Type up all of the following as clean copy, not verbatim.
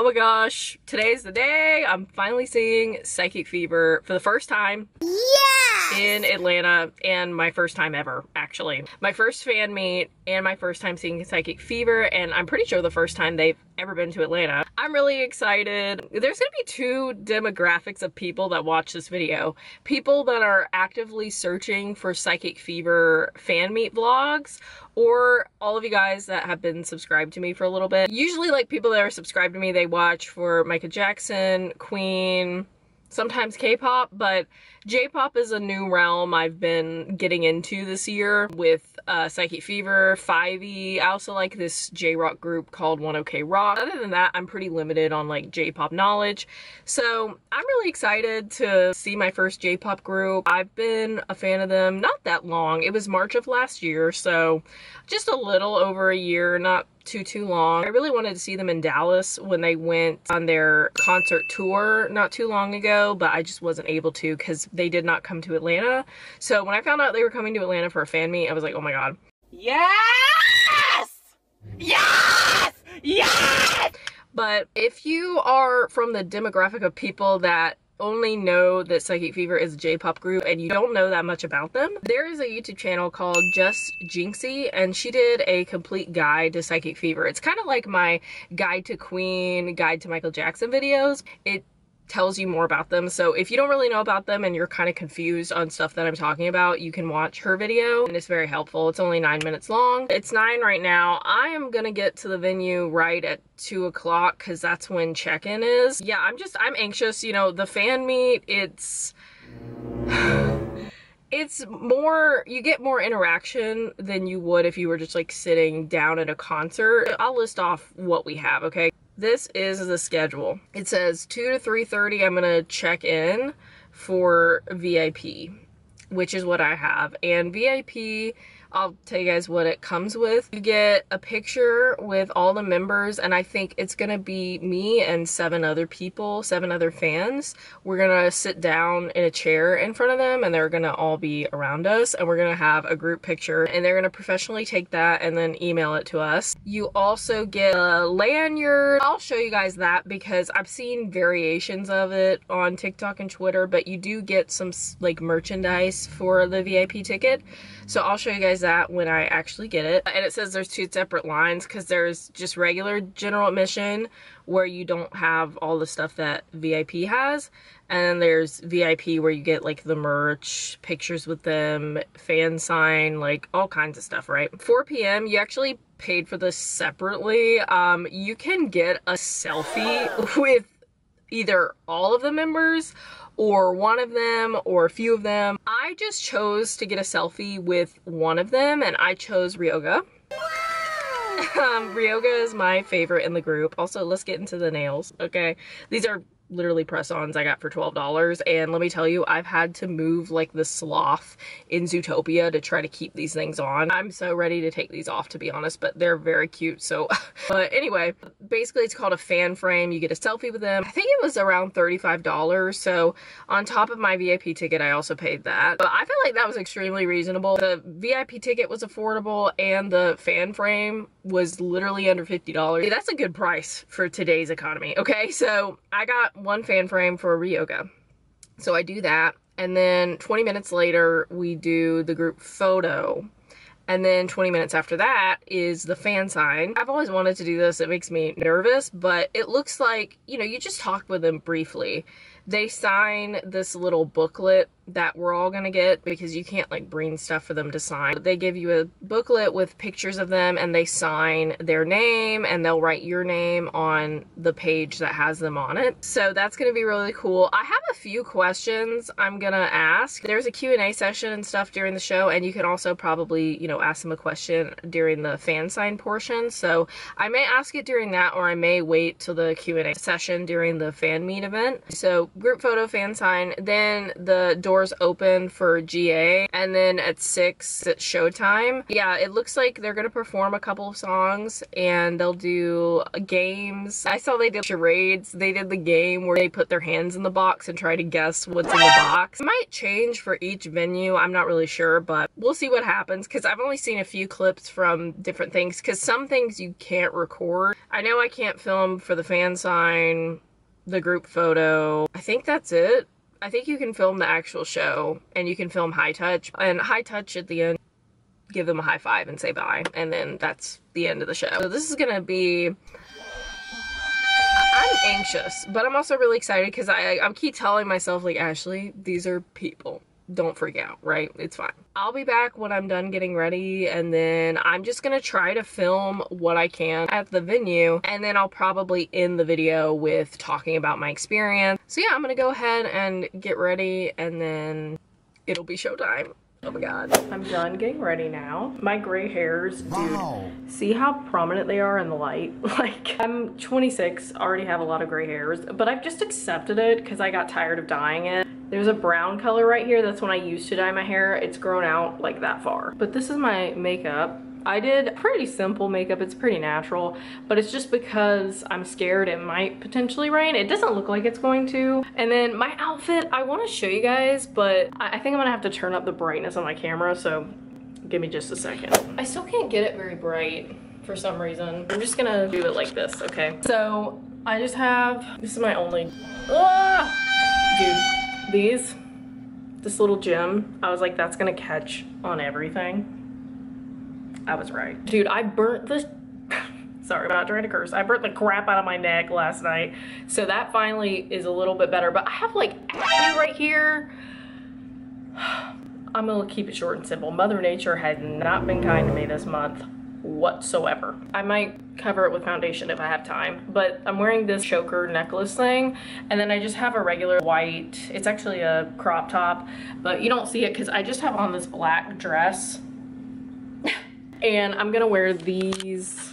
my gosh, today's the day. I'm finally seeing Psychic Fever for the first time. Yeah! In Atlanta, and my first time ever, actually. My first fan meet and my first time seeing Psychic Fever, and I'm pretty sure the first time they've ever been to Atlanta. I'm really excited. There's gonna be two demographics of people that watch this video. People that are actively searching for Psychic Fever fan meet vlogs, or all of you guys that have been subscribed to me for a little bit. Usually, like, people that are subscribed to me, they watch for Michael Jackson, Queen, sometimes K-pop, but J-pop is a new realm I've been getting into this year with Psychic Fever, 5E. I also like this J-rock group called 1OK Rock. Other than that, I'm pretty limited on like J-pop knowledge. So I'm really excited to see my first J-pop group. I've been a fan of them not that long. It was March of last year, so just a little over a year, not too long. I really wanted to see them in Dallas when they went on their concert tour not too long ago, but I just wasn't able to because they did not come to Atlanta. So when I found out they were coming to Atlanta for a fan meet, I was like, oh my god. Yes! Yes! Yes! But if you are from the demographic of people that only know that Psychic Fever is a J-pop group and you don't know that much about them, there is a YouTube channel called Just Jinxie, and she did a complete guide to Psychic Fever. It's kind of like my guide to Queen, guide to Michael Jackson videos. It tells you more about them. So if you don't really know about them and you're kind of confused on stuff that I'm talking about, you can watch her video and it's very helpful. It's only 9 minutes long. It's 9 right now. I am gonna get to the venue right at 2 o'clock because that's when check-in is. Yeah, I'm anxious. You know, the fan meet, it's more, you get more interaction than you would if you were just like sitting down at a concert. I'll list off what we have, okay? This is the schedule. It says 2 to 3:30 I'm gonna check in for VIP, which is what I have. And VIP, I'll tell you guys what it comes with. You get a picture with all the members, and I think it's gonna be me and 7 other people, 7 other fans. We're gonna sit down in a chair in front of them, and they're gonna all be around us, and we're gonna have a group picture, and they're gonna professionally take that and then email it to us. You also get a lanyard. I'll show you guys that because I've seen variations of it on TikTok and Twitter, but you do get some like merchandise for the VIP ticket. So I'll show you guys that when I actually get it. And it says there's 2 separate lines because there's just regular general admission where you don't have all the stuff that VIP has. And then there's VIP where you get like the merch, pictures with them, fan sign, like all kinds of stuff, right? 4 p.m. you actually paid for this separately. You can get a selfie with either all of the members or one of them or a few of them. I just chose to get a selfie with one of them, and I chose Ryoga. Ryoga is my favorite in the group. Also, let's get into the nails, okay? These are literally press-ons I got for $12, and let me tell you, I've had to move like the sloth in Zootopia to try to keep these things on. I'm so ready to take these off, to be honest, but they're very cute. So but anyway, basically it's called a fan frame. You get a selfie with them. I think it was around $35, so on top of my VIP ticket I also paid that, but I feel like that was extremely reasonable. The VIP ticket was affordable and the fan frame was literally under $50. That's a good price for today's economy, okay? So I got one fan frame for Ryoga. So I do that, and then 20 minutes later we do the group photo, and then 20 minutes after that is the fan sign. I've always wanted to do this. It makes me nervous, but it looks like, you know, you just talk with them briefly. They sign this little booklet that we're all gonna get because you can't like bring stuff for them to sign. They give you a booklet with pictures of them and they sign their name and they'll write your name on the page that has them on it. So that's gonna be really cool. I have a few questions I'm gonna ask. There's a Q&A session and stuff during the show, and you can also probably, you know, ask them a question during the fan sign portion. So I may ask it during that, or I may wait till the Q&A session during the fan meet event. So group photo, fan sign, then the doors open for GA, and then at 6 it's showtime. Yeah, it looks like they're gonna perform a couple of songs and they'll do games. I saw they did charades. They did the game where they put their hands in the box and try to guess what's in the box. It might change for each venue, I'm not really sure, but we'll see what happens because I've only seen a few clips from different things because some things you can't record. I know I can't film for the fan sign, the group photo. I think that's it. I think you can film the actual show and you can film high touch, and high touch at the end, give them a high five and say bye, and then that's the end of the show. So this is gonna be, I'm anxious, but I'm also really excited because I keep telling myself, like, Ashley, these are people. Don't freak out, right? It's fine. I'll be back when I'm done getting ready, and then I'm just gonna try to film what I can at the venue, and then I'll probably end the video with talking about my experience. So yeah, I'm gonna go ahead and get ready, and then it'll be showtime. Oh my god. I'm done getting ready now. My gray hairs, dude, see how prominent they are in the light? Like, I'm 26, already have a lot of gray hairs, but I've just accepted it because I got tired of dyeing it. There's a brown color right here. That's when I used to dye my hair. It's grown out like that far. But this is my makeup. I did pretty simple makeup. It's pretty natural, but it's just because I'm scared it might potentially rain. It doesn't look like it's going to. And then my outfit, I want to show you guys, but I think I'm gonna have to turn up the brightness on my camera, so give me just a second. I still can't get it very bright for some reason. I'm just gonna do it like this, okay? So I just have, this is my only, dude, this little gem, I was like, that's gonna catch on everything. I was right. Dude, I burnt this, sorry, I'm not trying to curse. I burnt the crap out of my neck last night. So that finally is a little bit better, but I have like acne right here. I'm gonna keep it short and simple. Mother Nature had not been kind to me this month whatsoever. I might cover it with foundation if I have time, but I'm wearing this choker necklace thing, and then I just have a regular white, it's actually a crop top, but you don't see it because I just have on this black dress. And I'm gonna wear these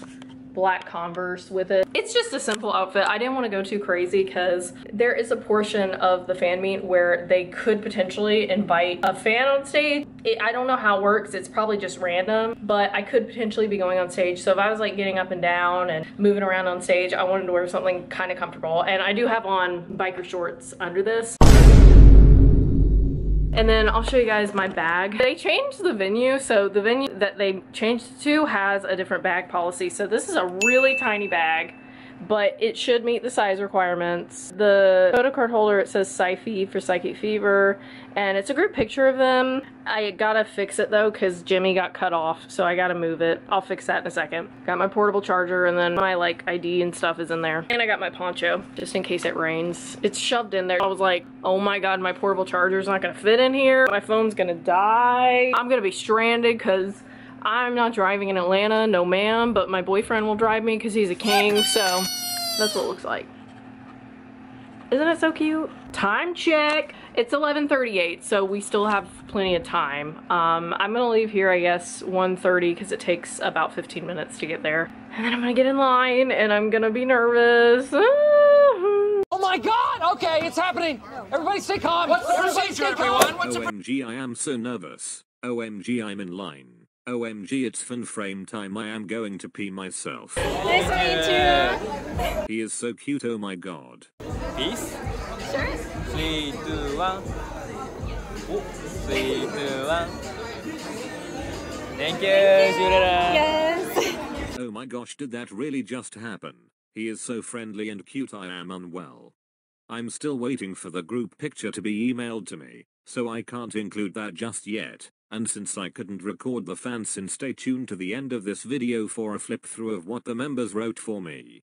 black Converse with it. It's just a simple outfit. I didn't want to go too crazy because there is a portion of the fan meet where they could potentially invite a fan on stage. I don't know how it works. It's probably just random, but I could potentially be going on stage. So if I was like getting up and down and moving around on stage, I wanted to wear something kind of comfortable. And I do have on biker shorts under this. And then I'll show you guys my bag. They changed the venue, so the venue that they changed it to has a different bag policy. So this is a really tiny bag, but it should meet the size requirements. The photo card holder, it says Psyche for Psychic Fever, and it's a group picture of them. I gotta fix it though, because Jimmy got cut off, so I gotta move it. I'll fix that in a second. Got my portable charger, and then my like ID and stuff is in there. And I got my poncho, just in case it rains. It's shoved in there. I was like, oh my god, my portable charger's not gonna fit in here. My phone's gonna die. I'm gonna be stranded because I'm not driving in Atlanta, no ma'am, but my boyfriend will drive me because he's a king, so that's what it looks like. Isn't it so cute? Time check. It's 11:38, so we still have plenty of time. I'm gonna leave here, I guess, 1:30 because it takes about 15 minutes to get there. And then I'm gonna get in line and I'm gonna be nervous. Oh my god! Okay, it's happening! Everybody stay calm! What's the procedure, everyone? OMG, I am so nervous. OMG, I'm in line. OMG, it's fan frame time. I am going to pee myself. Nice to meet you. He is so cute, oh my god. Peace? Sure. 3, 2, 1. 3, 2, 1. Thank you, Yes. Oh my gosh, did that really just happen? He is so friendly and cute. I am unwell. I'm still waiting for the group picture to be emailed to me, so I can't include that just yet. And since I couldn't record the fan sin, stay tuned to the end of this video for a flip through of what the members wrote for me.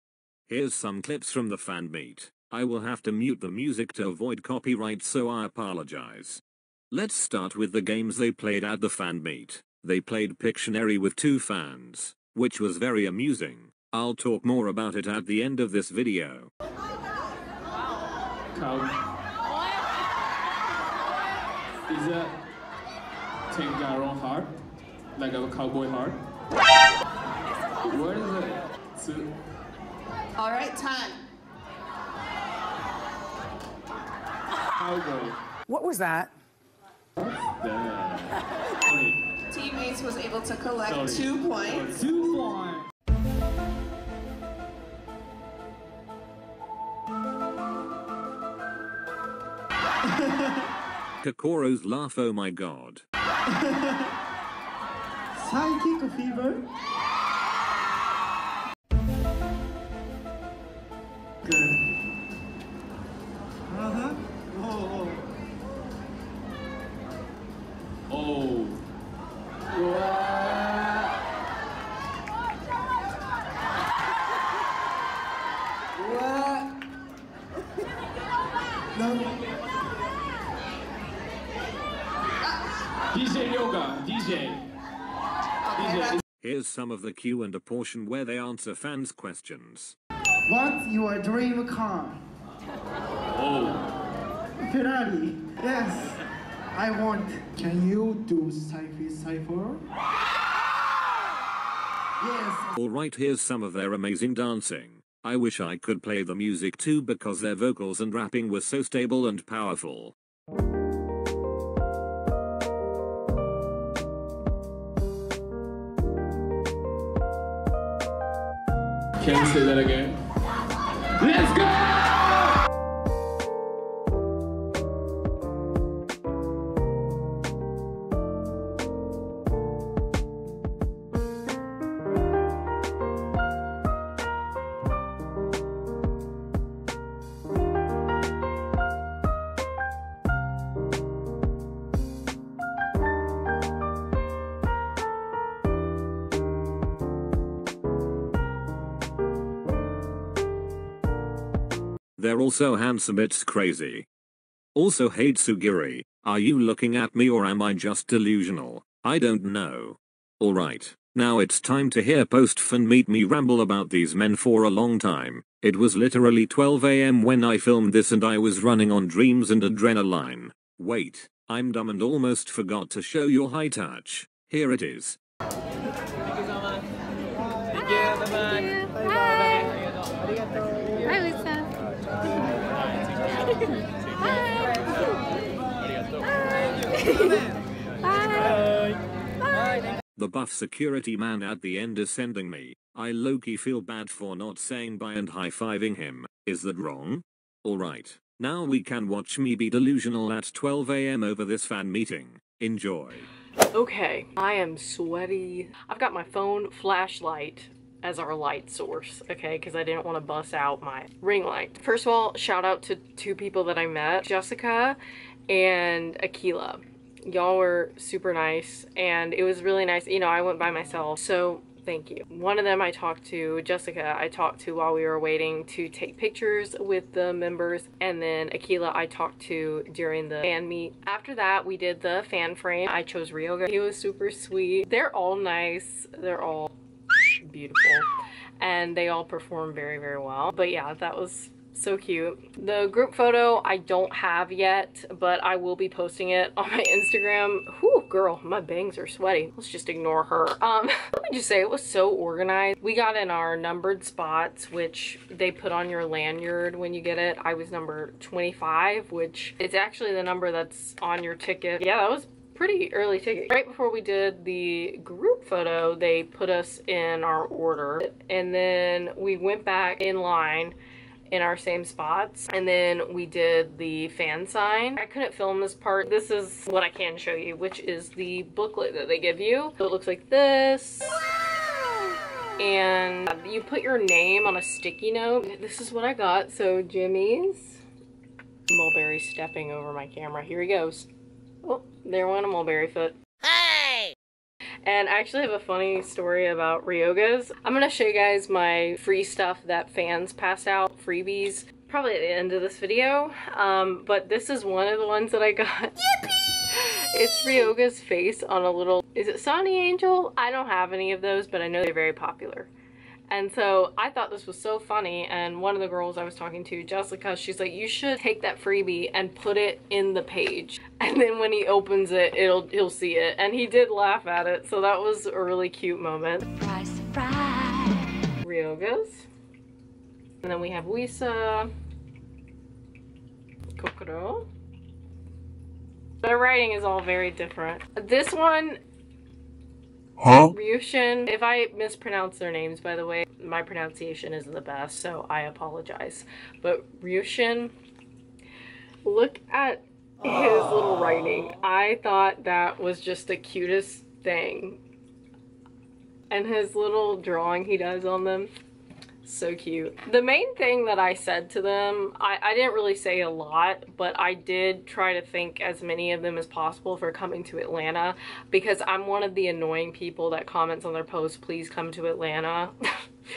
Here's some clips from the fan meet. I will have to mute the music to avoid copyright, so I apologize. Let's start with the games they played at the fan meet. They played Pictionary with 2 fans, which was very amusing. I'll talk more about it at the end of this video. Is that take our own heart, like a cowboy heart? Where is it? All right, time. cowboy. What was that? Sorry. Teammates was able to collect Sorry. 2 points. 2 points. Kokoro's laugh, oh my god. Psychic fever. Good. Oh. Oh. What? No. DJ Yoga. DJ. Here's some of the Q and a portion where they answer fans' questions. What's your dream car? Oh. Ferrari. Yes. I want. Can you do cipher? Yes. Alright, here's some of their amazing dancing. I wish I could play the music too because their vocals and rapping were so stable and powerful. Can you say that again? Let's go! They're also handsome, it's crazy. Also, hey Tsugiri, are you looking at me or am I just delusional? I don't know. Alright, now it's time to hear post-fan meet me ramble about these men for a long time. It was literally 12 AM when I filmed this and I was running on dreams and adrenaline. Wait, I'm dumb and almost forgot to show your high touch. Here it is. Thank you so much. Thank you. Bye-bye. Bye-bye. Bye, Lisa. The buff security man at the end is sending me. I low-key feel bad for not saying bye and high-fiving him. Is that wrong? Alright, now we can watch me be delusional at 12 AM over this fan meeting. Enjoy. Okay, I am sweaty. I've got my phone flashlight as our light source, okay, because I didn't want to bust out my ring light. First of all, shout out to 2 people that I met, Jessica and Akila. Y'all were super nice and it was really nice. You know, I went by myself, so thank you. One of them I talked to, Jessica, I talked to while we were waiting to take pictures with the members, and then Akila I talked to during the fan meet. After that, we did the fan frame. I chose Ryoga. He was super sweet. They're all nice. They're all beautiful and they all perform very, very well. But yeah, that was so cute. The group photo I don't have yet, but I will be posting it on my Instagram. Whew, girl, my bangs are sweaty. Let's just ignore her. Let me just say, it was so organized. We got in our numbered spots, which they put on your lanyard when you get it. I was number 25, which is actually the number that's on your ticket. Yeah, that was pretty early ticket. Right before we did the group photo, they put us in our order, and then we went back in line in our same spots, and then we did the fan sign. I couldn't film this part. This is what I can show you, which is the booklet that they give you. So it looks like this. And you put your name on a sticky note. This is what I got. So Jimmy's. Mulberry stepping over my camera. Here he goes. Oh, there went a mulberry foot. Hey! And I actually have a funny story about Ryoga's. I'm gonna show you guys my free stuff that fans passed out, freebies, probably at the end of this video. But this is one of the ones that I got. Yippee! It's Ryoga's face on a little, is it Sunny Angel? I don't have any of those, but I know they're very popular. And so I thought this was so funny, and one of the girls I was talking to, Jessica, she's like, you should take that freebie and put it in the page. And then when he opens it, he'll see it. And he did laugh at it, so that was a really cute moment. Surprise, surprise. Ryoga's. And then we have Wisa, Kokoro, Their writing is all very different. This one, Ryushin, if I mispronounce their names, by the way, my pronunciation isn't the best, so I apologize. But Ryushin, look at his little writing. I thought that was just the cutest thing. And his little drawing he does on them, so cute. The main thing that I said to them, I didn't really say a lot, but I did try to thank as many of them as possible for coming to Atlanta, because I'm one of the annoying people that comments on their posts, please come to Atlanta.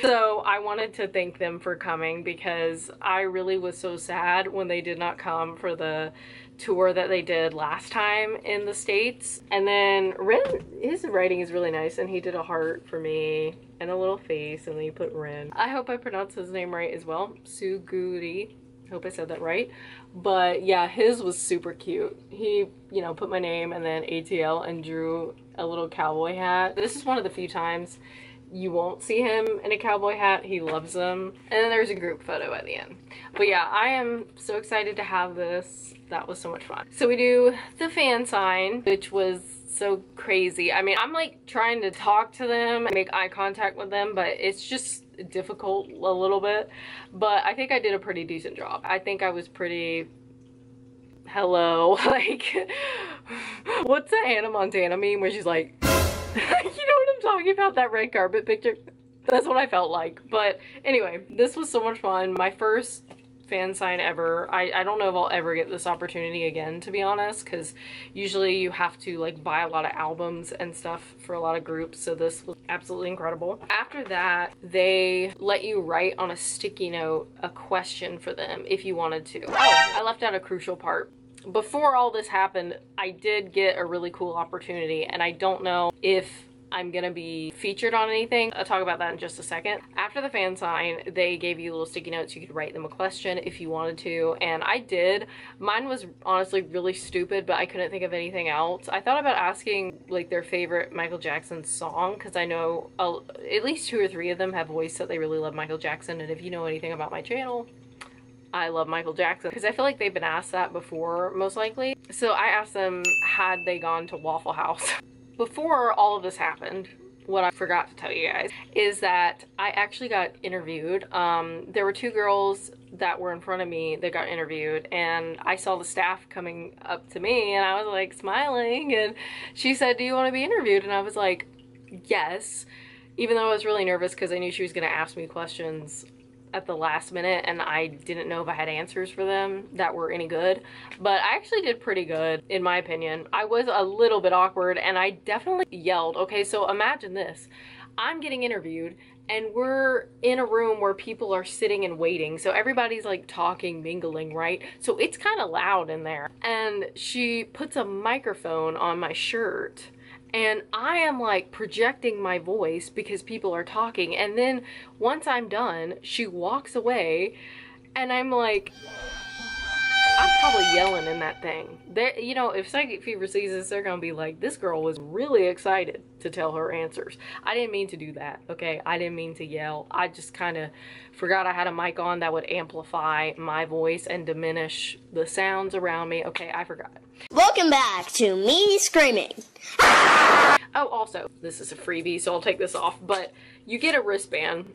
So I wanted to thank them for coming, because I really was so sad when they did not come for the tour that they did last time in the States. And then Ren, his writing is really nice, and he did a heart for me and a little face, and then he put Ren. I hope I pronounced his name right as well. Suguri. Hope I said that right. But yeah, his was super cute. He, you know, put my name and then ATL and drew a little cowboy hat. This is one of the few times you won't see him in a cowboy hat. He loves them. And then there's a group photo at the end. But yeah, I am so excited to have this. That was so much fun. So we do the fan sign, which was so crazy. I mean, I'm like trying to talk to them and make eye contact with them, but it's just difficult a little bit. But I think I did a pretty decent job. I think I was pretty, hello, like, what's the Hannah Montana meme where she's like, you know what I'm talking about, that red carpet picture? That's what I felt like. But anyway, this was so much fun. My first fan sign ever. I don't know if I'll ever get this opportunity again, to be honest, because usually you have to like buy a lot of albums and stuff for a lot of groups, so this was absolutely incredible. After that, they let you write on a sticky note a question for them if you wanted to. Oh, I left out a crucial part. Before all this happened, I did get a really cool opportunity, and I don't know if I'm gonna be featured on anything. I'll talk about that in just a second. After the fan sign, they gave you little sticky notes. You could write them a question if you wanted to, and I did. Mine was honestly really stupid, but I couldn't think of anything else. I thought about asking like their favorite Michael Jackson song, because I know at least 2 or 3 of them have voiced that they really love Michael Jackson, and if you know anything about my channel, I love Michael Jackson, because I feel like they've been asked that before, most likely. So I asked them, had they gone to Waffle House? Before all of this happened, what I forgot to tell you guys is that I actually got interviewed. There were 2 girls that were in front of me that got interviewed, and I saw the staff coming up to me, and I was like smiling, and she said, do you want to be interviewed? And I was like, yes, even though I was really nervous because I knew she was going to ask me questions at the last minute, and I didn't know if I had answers for them that were any good. But I actually did pretty good, in my opinion. I was a little bit awkward, and I definitely yelled. Okay, so imagine this. I'm getting interviewed, and we're in a room where people are sitting and waiting, so everybody's like talking, mingling, right? So it's kind of loud in there. And she puts a microphone on my shirt, and I am like projecting my voice because people are talking. And then once I'm done, she walks away, and I'm like, I'm probably yelling in that thing. There, you know, if Psychic Fever sees this, they're gonna be like, this girl was really excited to tell her answers. I didn't mean to do that, okay? I didn't mean to yell. I just kind of forgot I had a mic on that would amplify my voice and diminish the sounds around me. Okay, I forgot. Welcome back to me screaming. Oh, also, this is a freebie, so I'll take this off, but you get a wristband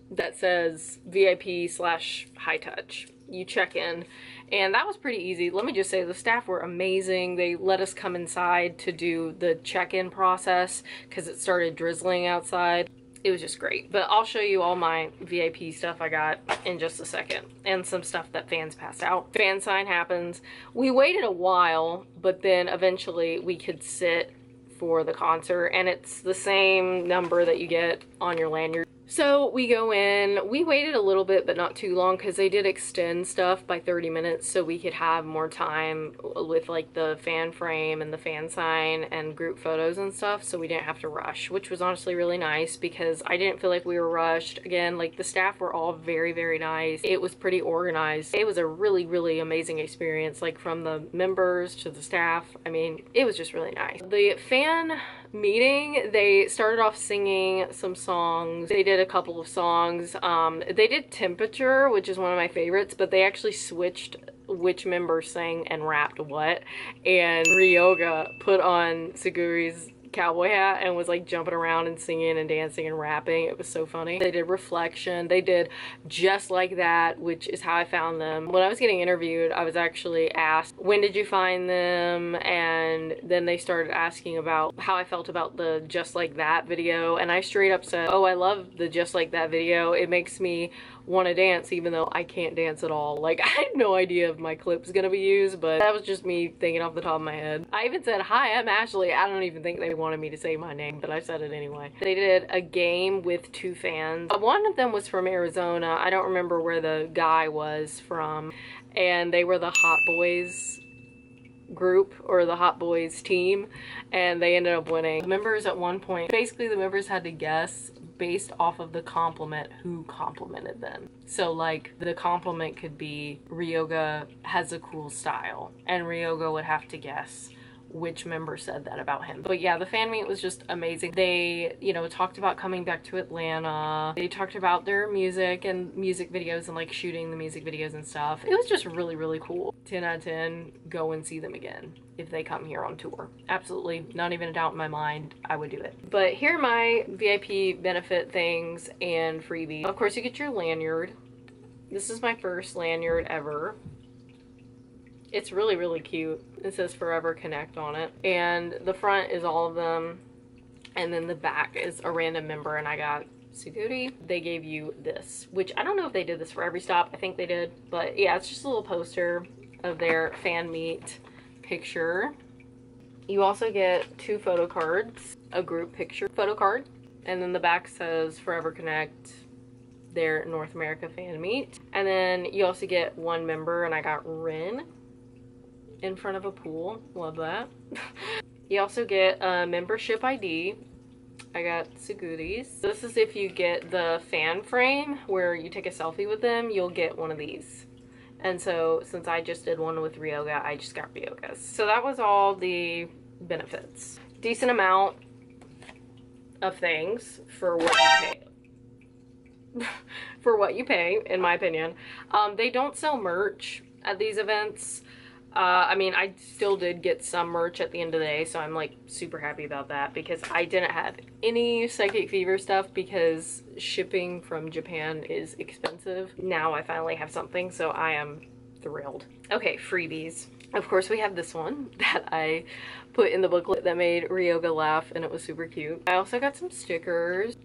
that says VIP/high touch. You check in, and that was pretty easy. Let me just say, the staff were amazing. They let us come inside to do the check-in process because it started drizzling outside. It was just great. But I'll show you all my VIP stuff I got in just a second, and some stuff that fans passed out. Fan sign happens. We waited a while, but then eventually we could sit for the concert, and it's the same number that you get on your lanyard. So we go in, we waited a little bit, but not too long, because they did extend stuff by 30 minutes so we could have more time with like the fan frame and the fan sign and group photos and stuff, so we didn't have to rush, which was honestly really nice because I didn't feel like we were rushed. Again, like the staff were all very, very nice. It was pretty organized. It was a really, really amazing experience, like from the members to the staff. I mean, it was just really nice. The fan meeting, they started off singing some songs. They did a couple of songs. They did Temperature, which is one of my favorites, but they actually switched which member sang and rapped what, and Ryoga put on Suguri's cowboy hat and was like jumping around and singing and dancing and rapping. It was so funny. They did Reflection. They did Just Like That, which is how I found them. When I was getting interviewed, I was actually asked, when did you find them? And then they started asking about how I felt about the Just Like That video, and I straight up said, oh, I love the Just Like That video. It makes me want to dance even though I can't dance at all. Like, I had no idea if my clip's gonna be used, but that was just me thinking off the top of my head. I even said, hi, I'm Ashley. I don't even think they wanted me to say my name, but I said it anyway. They did a game with 2 fans. One of them was from Arizona. I don't remember where the guy was from, and they were the Hot Boys group, or the Hot Boys team, and they ended up winning. Members at one point, basically the members had to guess based off of the compliment who complimented them. So like the compliment could be Ryoga has a cool style, and Ryoga would have to guess which member said that about him. But yeah, the fan meet was just amazing. They, you know, talked about coming back to Atlanta. They talked about their music and music videos and like shooting the music videos and stuff. It was just really, really cool. 10 out of 10, go and see them again if they come here on tour. Absolutely, not even a doubt in my mind, I would do it. But here are my VIP benefit things and freebies. Of course, you get your lanyard. This is my first lanyard ever. It's really, really cute. It says Forever Connect on it. And the front is all of them. And then the back is a random member, and I got Suguri. They gave you this, which I don't know if they did this for every stop. I think they did. But yeah, it's just a little poster of their fan meet picture. You also get 2 photo cards, a group picture photo card, and then the back says Forever Connect, their North America fan meet. And then you also get 1 member, and I got Rin in front of a pool. Love that. You also get a membership ID. I got Suguri's. This is if you get the fan frame where you take a selfie with them, you'll get one of these. And so since I just did one with Ryoga, I just got Ryoga's. So that was all the benefits. Decent amount of things for what you pay. For what you pay, in my opinion. They don't sell merch at these events. I mean, I still did get some merch at the end of the day, so I'm like super happy about that, because I didn't have any Psychic Fever stuff because shipping from Japan is expensive. Now I finally have something, so I am thrilled. Okay, freebies. Of course, we have this one that I put in the booklet that made Ryoga laugh, and it was super cute. I also got some stickers.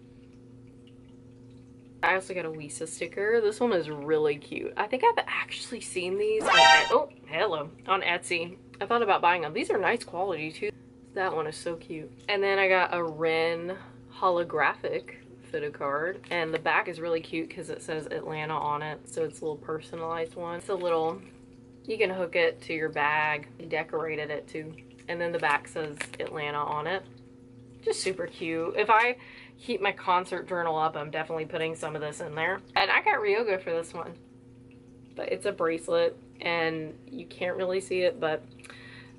I also got a Wisa sticker. This one is really cute. I think I've actually seen these on on Etsy. I thought about buying them. These are nice quality too. That one is so cute. And then I got a Ren holographic photo card, and the back is really cute because it says Atlanta on it, so it's a little personalized one. It's a little, you can hook it to your bag, decorated it too, and then the back says Atlanta on it. Just super cute. If I keep my concert journal up, I'm definitely putting some of this in there. And I got Ryoga for this one, but it's a bracelet and you can't really see it, but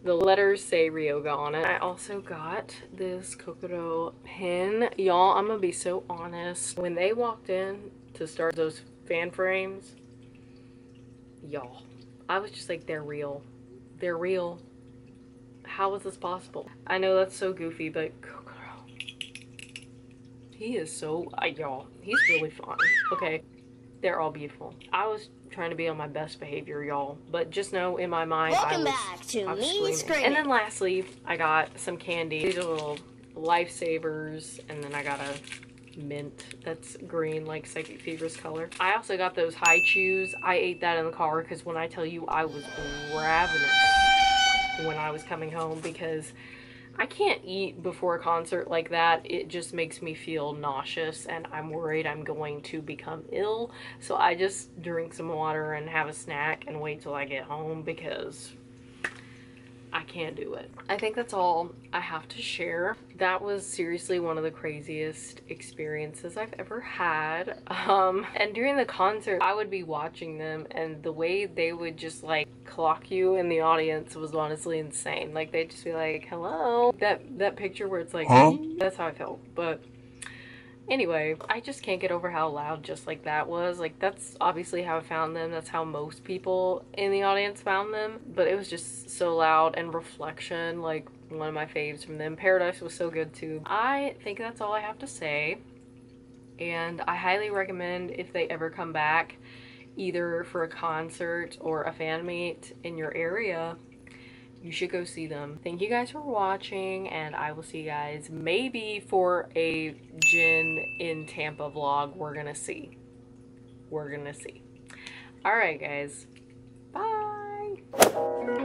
the letters say Ryoga on it. I also got this Kokoro pin. Y'all, I'm gonna be so honest. When they walked in to start those fan frames, y'all, I was just like, they're real. They're real. How is this possible? I know that's so goofy, but he is so, y'all, he's really fun. Okay, they're all beautiful. I was trying to be on my best behavior, y'all, but just know in my mind, Welcome back to Me Screaming. And then lastly, I got some candy. These are little lifesavers, and then I got a mint that's green, like Psychic Fever's color. I also got those high chews. I ate that in the car because when I tell you I was ravenous when I was coming home, because I can't eat before a concert like that. It just makes me feel nauseous, and I'm worried I'm going to become ill. So I just drink some water and have a snack and wait till I get home because I can't do it. I think that's all I have to share. That was seriously one of the craziest experiences I've ever had. And during the concert, I would be watching them, and the way they would just like clock you in the audience was honestly insane. Like they'd just be like, hello. That picture where it's like, that's how I felt. But Anyway, I just can't get over how loud Just Like That was. Like, that's obviously how I found them. That's how most people in the audience found them. But it was just so loud. And Reflection, like, one of my faves from them. Paradise was so good too. I think that's all I have to say. And I highly recommend, if they ever come back, either for a concert or a fan meet in your area, you should go see them. Thank you guys for watching, and I will see you guys maybe for a Jin in Tampa vlog. We're gonna see. We're gonna see. Alright guys, bye!